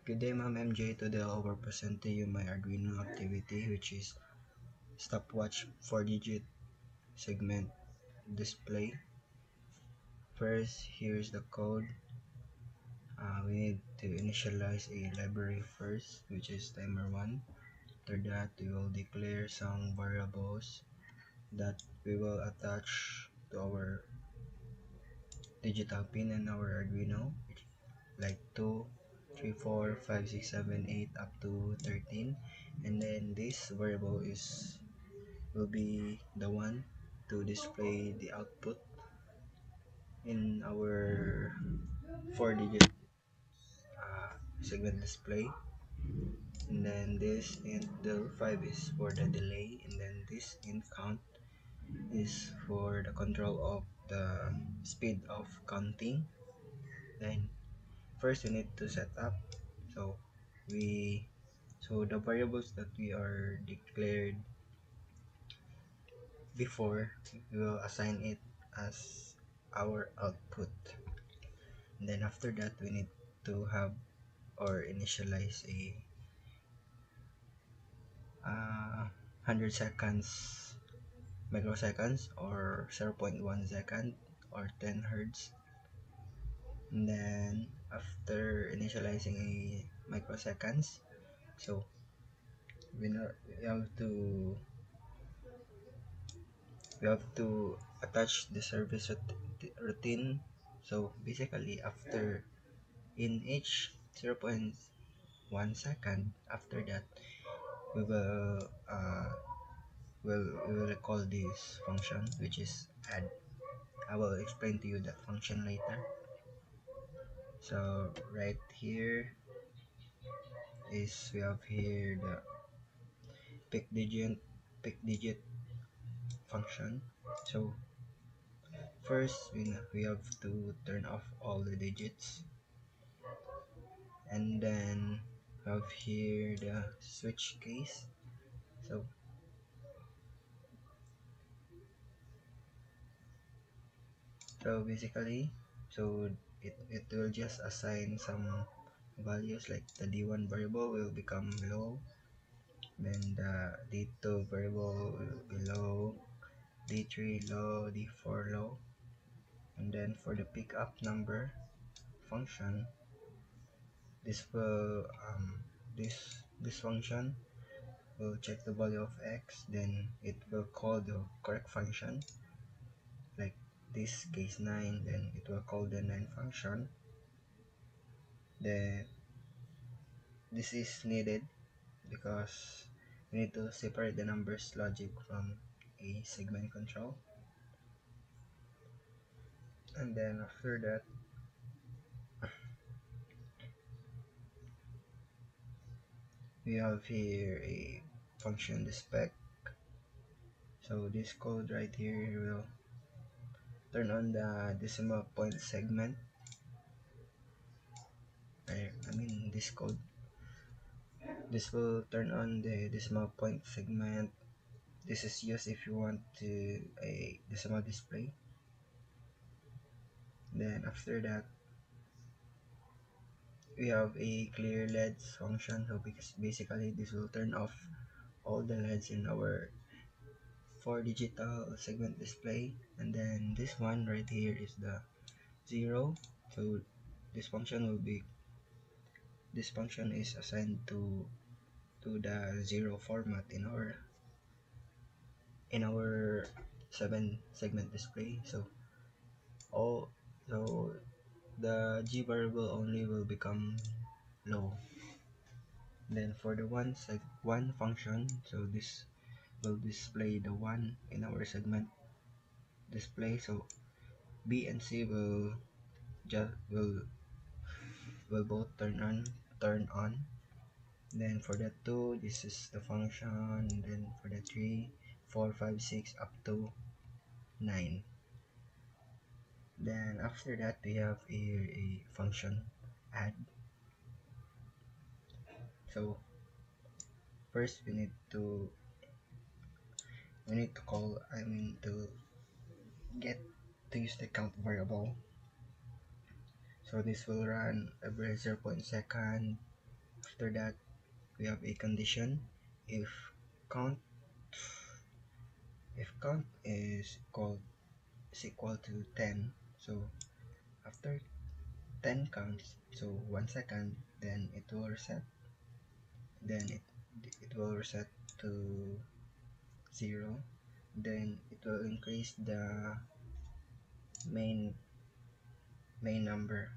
Good day, Ma'am MJ. Today I'll present to you my Arduino activity, which is stopwatch 4-digit segment display. First, here's the code. We need to initialize a library first, which is timer 1. After that, we will declare some variables that we will attach to our digital pin in our Arduino, like 2, 3, 4, 5, 6, 7, 8 up to 13. And then this variable will be the one to display the output in our 4-digit segment display. And then this int del 5 is for the delay, and then this int count is for the control of the speed of counting. Then first we need to set up, so we the variables that we are declared before, we will assign it as our output. And then after that, we need to have or initialize a 100 seconds microseconds or 0.1 second or 10 hertz. And then after initializing a microseconds, so we have to attach the service routine. So basically, after in each 0.1 second, after that we will we will call this function, which is add. I will explain to you that function later. So right here is we have here the pick digit function. So first we have to turn off all the digits, and then have here the switch case. So basically, so it will just assign some values, like the D1 variable will become low, then the D2 variable will be low, D3 low, D4 low. And then for the pickup number function, this will this function will check the value of x, then it will call the correct function, like this case 9, then it will call the 9 function. Then this is needed because we need to separate the numbers logic from a segment control. And then after that, we have here a function spec. So this code right here will turn on the decimal point segment. This code, this will turn on the decimal point segment. This is used if you want to a decimal display. Then after that, we have a clear LEDs function. So because basically this will turn off all the LEDs in our 4 digital segment display. And then this one right here is the 0. So this function is assigned to the 0 format in our 7 segment display. All so the G variable only will become low. Then for the one function, so this will display the 1 in our segment display. So B and C just will both turn on. Then for the 2, this is the function. Then for the 3, 4, 5, 6 up to 9. Then after that, we have here a function add. So first we need to call, to get to use the count variable. So this will run every 0.2 second, After that, we have a condition. If count if count is equal to 10, so after 10 counts, so 1 second, then it will reset. Then it will reset to 0. Then it will increase the main main number.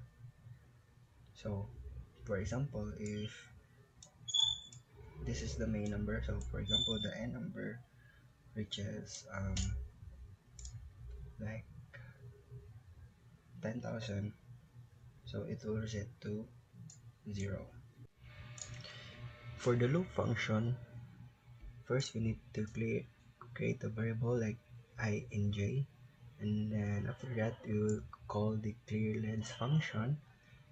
So for example, if this is the main number, so for example the n number reaches like 10,000, so it will reset to 0. For the loop function, first we need to create a variable like I and j, and then after that we will call the clear LEDs function.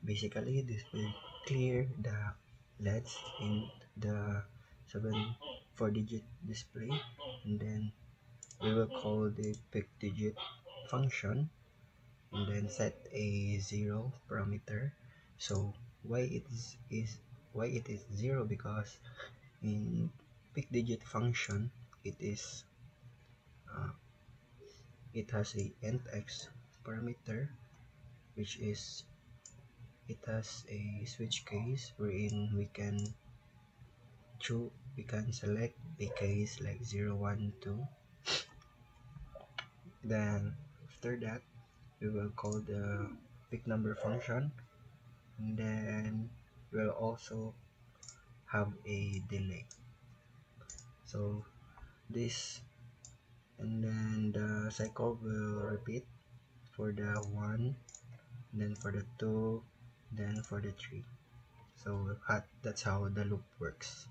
Basically, this will clear the LEDs in the 4-digit display, and then we will call the pick digit function, and then set a 0 parameter. So why it is 0, because in pick digit function it is uh, it has a nth parameter, which is it has a switch case wherein we can select a case like 0, 1, 2. Then after that we will call the pick number function, and then we'll also have a delay. So this, and then the cycle will repeat for the 1, then for the 2, then for the 3. So that's how the loop works.